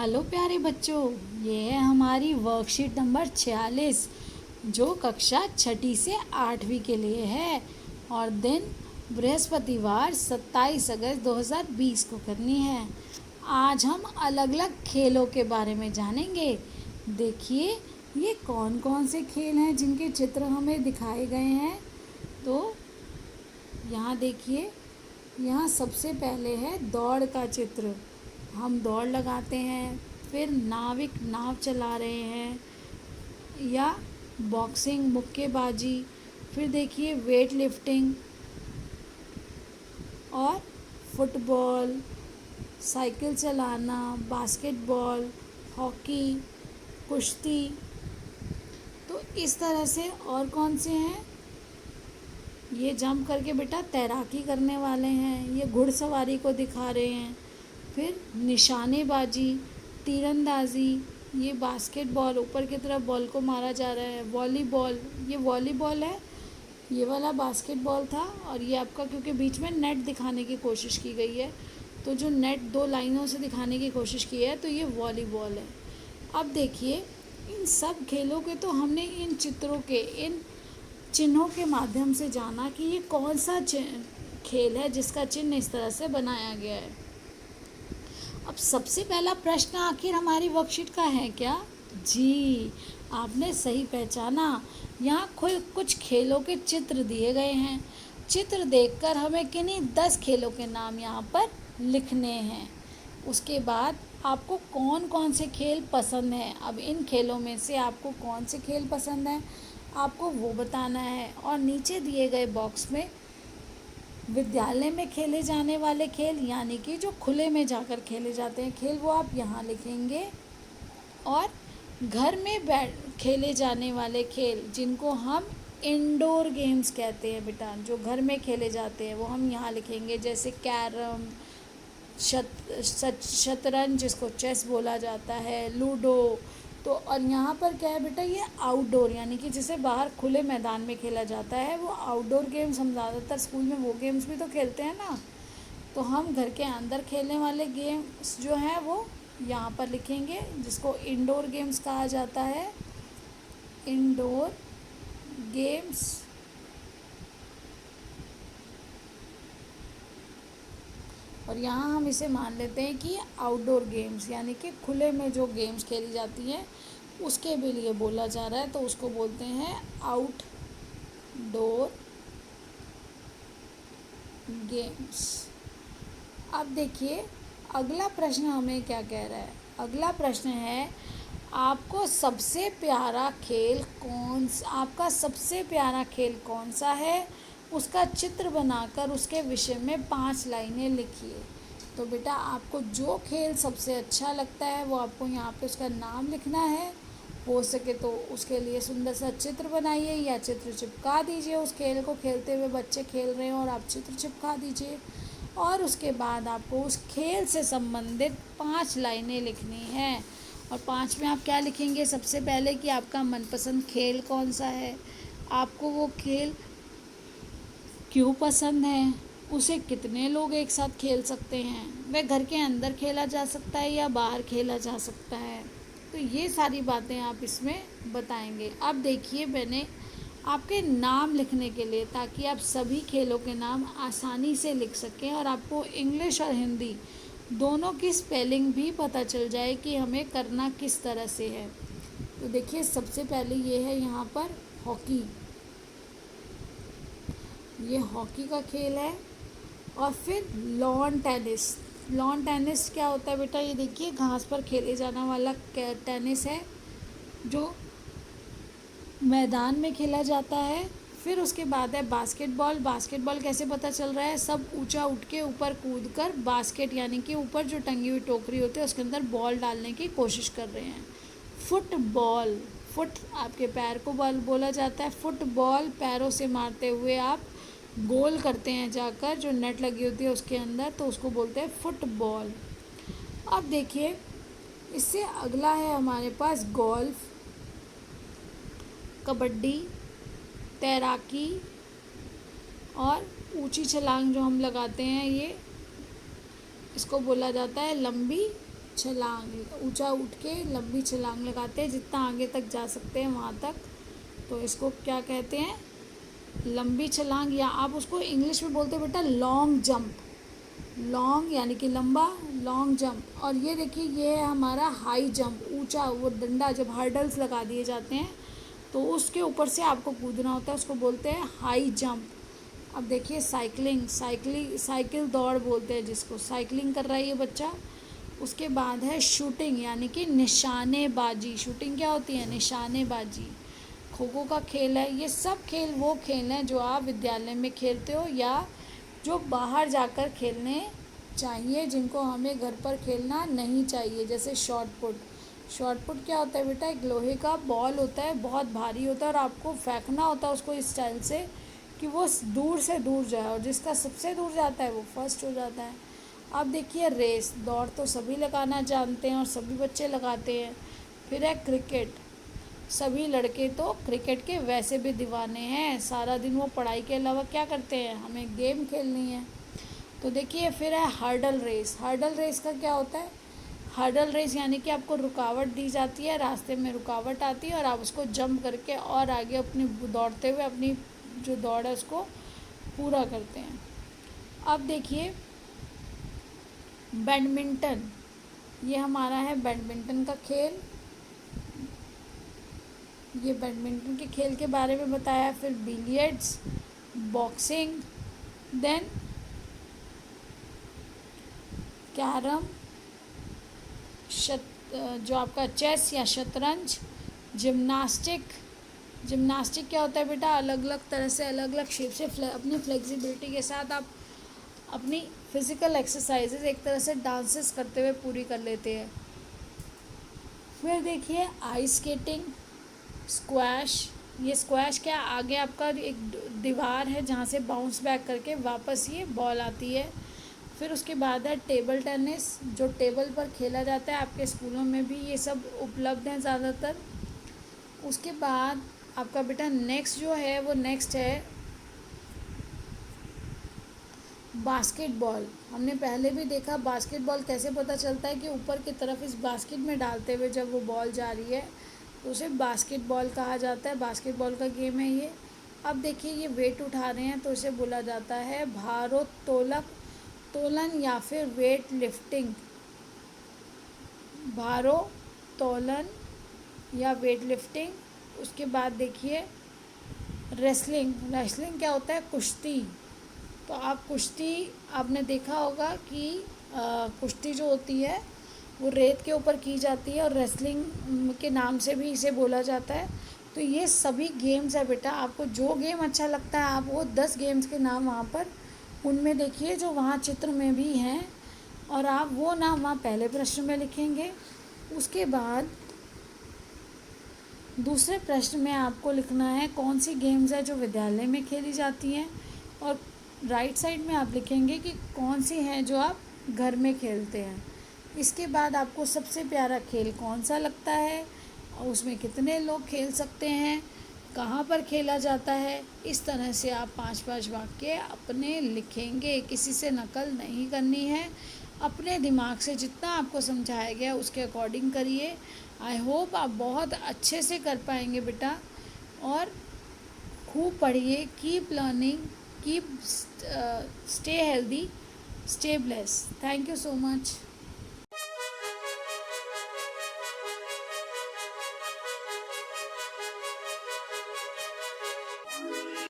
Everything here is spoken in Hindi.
हेलो प्यारे बच्चों, ये है हमारी वर्कशीट नंबर 46 जो कक्षा छठी से 8वीं के लिए है और दिन बृहस्पतिवार 27 अगस्त 2020 को करनी है। आज हम अलग अलग खेलों के बारे में जानेंगे। देखिए ये कौन कौन से खेल हैं जिनके चित्र हमें दिखाए गए हैं। तो यहाँ देखिए, यहाँ सबसे पहले है दौड़ का चित्र। हम दौड़ लगाते हैं, फिर नाविक नाव चला रहे हैं, या बॉक्सिंग मुक्केबाजी, फिर देखिए वेट लिफ्टिंग और फुटबॉल, साइकिल चलाना, बास्केटबॉल, हॉकी, कुश्ती। तो इस तरह से और कौन से हैं, ये जंप करके बेटा तैराकी करने वाले हैं, ये घुड़सवारी को दिखा रहे हैं, फिर निशानेबाजी, तीरंदाजी, ये बास्केटबॉल, ऊपर की तरफ बॉल को मारा जा रहा है, वॉलीबॉल, ये वॉलीबॉल है, ये वाला बास्केटबॉल था, और ये आपका क्योंकि बीच में नेट दिखाने की कोशिश की गई है, तो जो नेट दो लाइनों से दिखाने की कोशिश की है तो ये वॉलीबॉल है। अब देखिए इन सब खेलों के तो हमने इन चित्रों के, इन चिन्हों के माध्यम से जाना कि ये कौन सा खेल है जिसका चिन्ह इस तरह से बनाया गया है। अब सबसे पहला प्रश्न आखिर हमारी वर्कशीट का है क्या? जी, आपने सही पहचाना। यहाँ कुछ खेलों के चित्र दिए गए हैं। चित्र देखकर हमें किन्हीं 10 खेलों के नाम यहाँ पर लिखने हैं। उसके बाद आपको कौन कौन से खेल पसंद हैं, अब इन खेलों में से आपको कौन से खेल पसंद हैं आपको वो बताना है। और नीचे दिए गए बॉक्स में विद्यालय में खेले जाने वाले खेल, यानी कि जो खुले में जाकर खेले जाते हैं खेल, वो आप यहाँ लिखेंगे। और घर में खेले जाने वाले खेल जिनको हम इंडोर गेम्स कहते हैं बेटा, जो घर में खेले जाते हैं वो हम यहाँ लिखेंगे, जैसे कैरम, शतरंज जिसको चेस बोला जाता है, लूडो। तो और यहाँ पर क्या है बेटा, ये आउटडोर यानी कि जिसे बाहर खुले मैदान में खेला जाता है, वो आउटडोर गेम्स हम ज़्यादातर स्कूल में वो गेम्स भी तो खेलते हैं ना। तो हम घर के अंदर खेलने वाले गेम्स जो हैं वो यहाँ पर लिखेंगे, जिसको इंडोर गेम्स कहा जाता है, इंडोर गेम्स। और यहाँ हम इसे मान लेते हैं कि आउटडोर गेम्स यानी कि खुले में जो गेम्स खेली जाती हैं उसके भी लिए बोला जा रहा है, तो उसको बोलते हैं आउटडोर गेम्स। अब देखिए अगला प्रश्न हमें क्या कह रहा है। अगला प्रश्न है, आपका सबसे प्यारा खेल कौन सा है, उसका चित्र बनाकर उसके विषय में 5 लाइनें लिखिए। तो बेटा आपको जो खेल सबसे अच्छा लगता है वो आपको यहाँ पे उसका नाम लिखना है। हो सके तो उसके लिए सुंदर सा चित्र बनाइए या चित्र चिपका दीजिए। उस खेल को खेलते हुए बच्चे खेल रहे हैं और आप चित्र चिपका दीजिए। और उसके बाद आपको उस खेल से संबंधित 5 लाइनें लिखनी हैं। और 5 में आप क्या लिखेंगे, सबसे पहले कि आपका मनपसंद खेल कौन सा है, आपको वो खेल क्यों पसंद है, उसे कितने लोग एक साथ खेल सकते हैं, वह घर के अंदर खेला जा सकता है या बाहर खेला जा सकता है। तो ये सारी बातें आप इसमें बताएंगे। अब देखिए मैंने आपके नाम लिखने के लिए, ताकि आप सभी खेलों के नाम आसानी से लिख सकें और आपको इंग्लिश और हिंदी दोनों की स्पेलिंग भी पता चल जाए कि हमें करना किस तरह से है। तो देखिए सबसे पहले ये है यहाँ पर हॉकी, ये हॉकी का खेल है। और फिर लॉन टेनिस क्या होता है बेटा, ये देखिए घास पर खेले जाने वाला टेनिस है जो मैदान में खेला जाता है। फिर उसके बाद है बास्केटबॉल कैसे पता चल रहा है, सब ऊंचा उठ के ऊपर कूद कर बास्केट यानी कि ऊपर जो टंगी हुई टोकरी होती है उसके अंदर बॉल डालने की कोशिश कर रहे हैं। फुटबॉल, फुट आपके पैर को बॉल बोला जाता है, फुटबॉल पैरों से मारते हुए आप गोल करते हैं जाकर जो नेट लगी होती है उसके अंदर, तो उसको बोलते हैं फुटबॉल। अब देखिए इससे अगला है हमारे पास गोल्फ, कबड्डी, तैराकी और ऊंची छलांग जो हम लगाते हैं, ये इसको बोला जाता है लंबी छलांग, ऊंचा उठ के लंबी छलांग लगाते हैं, जितना आगे तक जा सकते हैं वहाँ तक, तो इसको क्या कहते हैं, लंबी छलांग, या आप उसको इंग्लिश में बोलते हो बेटा लॉन्ग जंप। लॉन्ग यानी कि लंबा, लॉन्ग जंप। और ये देखिए ये है हमारा हाई जंप, ऊंचा, वो डंडा जब हर्डल्स लगा दिए जाते हैं तो उसके ऊपर से आपको कूदना होता है, उसको बोलते हैं हाई जंप। अब देखिए साइकिलिंग, साइकिल दौड़ बोलते हैं जिसको, साइकिलिंग कर रहा है ये बच्चा। उसके बाद है शूटिंग यानी कि निशानेबाजी। शूटिंग क्या होती है, निशानेबाजी। खो खो का खेल है। ये सब खेल वो खेल हैं जो आप विद्यालय में खेलते हो या जो बाहर जाकर खेलने चाहिए, जिनको हमें घर पर खेलना नहीं चाहिए। जैसे शॉट पुट। शॉट पुट क्या होता है बेटा, एक लोहे का बॉल होता है, बहुत भारी होता है और आपको फेंकना होता है उसको इस स्टाइल से कि वो दूर से दूर जाए, और जिसका सबसे दूर जाता है वो फर्स्ट हो जाता है। अब देखिए रेस, दौड़ तो सभी लगाना जानते हैं और सभी बच्चे लगाते हैं। फिर है क्रिकेट। सभी लड़के तो क्रिकेट के वैसे भी दीवाने हैं, सारा दिन वो पढ़ाई के अलावा क्या करते हैं, हमें गेम खेलनी है। तो देखिए फिर है हर्डल रेस। हर्डल रेस का क्या होता है, हर्डल रेस यानी कि आपको रुकावट दी जाती है, रास्ते में रुकावट आती है और आप उसको जंप करके और आगे अपनी दौड़ते हुए अपनी जो दौड़ है उसको पूरा करते हैं। अब देखिए बैडमिंटन, ये हमारा है बैडमिंटन का खेल। ये बैडमिंटन के खेल के बारे में बताया। फिर बिलियर्ड्स, बॉक्सिंग, देन कैरम, जो आपका चेस या शतरंज, जिम्नास्टिक। जिम्नास्टिक क्या होता है बेटा, अलग अलग तरह से अलग अलग शेप से अपनी फ्लेक्सिबिलिटी के साथ आप अपनी फिज़िकल एक्सरसाइजेज एक तरह से डांसेस करते हुए पूरी कर लेते हैं। फिर देखिए आइस स्केटिंग, स्क्वैश। ये स्क्वैश क्या, आगे आपका एक दीवार है जहाँ से बाउंस बैक करके वापस ये बॉल आती है। फिर उसके बाद है टेबल टेनिस, जो टेबल पर खेला जाता है, आपके स्कूलों में भी ये सब उपलब्ध हैं ज़्यादातर। उसके बाद आपका बेटा नेक्स्ट जो है वो नेक्स्ट है बास्केटबॉल। हमने पहले भी देखा बास्केटबॉल कैसे पता चलता है कि ऊपर की तरफ इस बास्केट में डालते हुए जब वो बॉल जा रही है तो उसे बास्केटबॉल कहा जाता है। बास्केटबॉल का गेम है ये। अब देखिए ये वेट उठा रहे हैं तो इसे बोला जाता है भारोत्तोलक तोलन या फिर वेट लिफ्टिंग। भारोत्तोलन या वेट लिफ्टिंग। उसके बाद देखिए रेसलिंग। रेसलिंग क्या होता है, कुश्ती। तो आप कुश्ती, आपने देखा होगा कि कुश्ती जो होती है वो रेत के ऊपर की जाती है और रेसलिंग के नाम से भी इसे बोला जाता है। तो ये सभी गेम्स है बेटा, आपको जो गेम अच्छा लगता है आप वो 10 गेम्स के नाम वहाँ पर उनमें देखिए जो वहाँ चित्र में भी हैं, और आप वो नाम वहाँ पहले प्रश्न में लिखेंगे। उसके बाद दूसरे प्रश्न में आपको लिखना है कौन सी गेम्स है जो विद्यालय में खेली जाती हैं, और राइट साइड में आप लिखेंगे कि कौन सी हैं जो आप घर में खेलते हैं। इसके बाद आपको सबसे प्यारा खेल कौन सा लगता है और उसमें कितने लोग खेल सकते हैं, कहाँ पर खेला जाता है, इस तरह से आप 5-5 वाक्य अपने लिखेंगे। किसी से नकल नहीं करनी है, अपने दिमाग से जितना आपको समझाया गया उसके अकॉर्डिंग करिए। आई होप आप बहुत अच्छे से कर पाएंगे बेटा, और खूब पढ़िए। Keep learning, keep stay healthy, stay blessed. Thank you so much.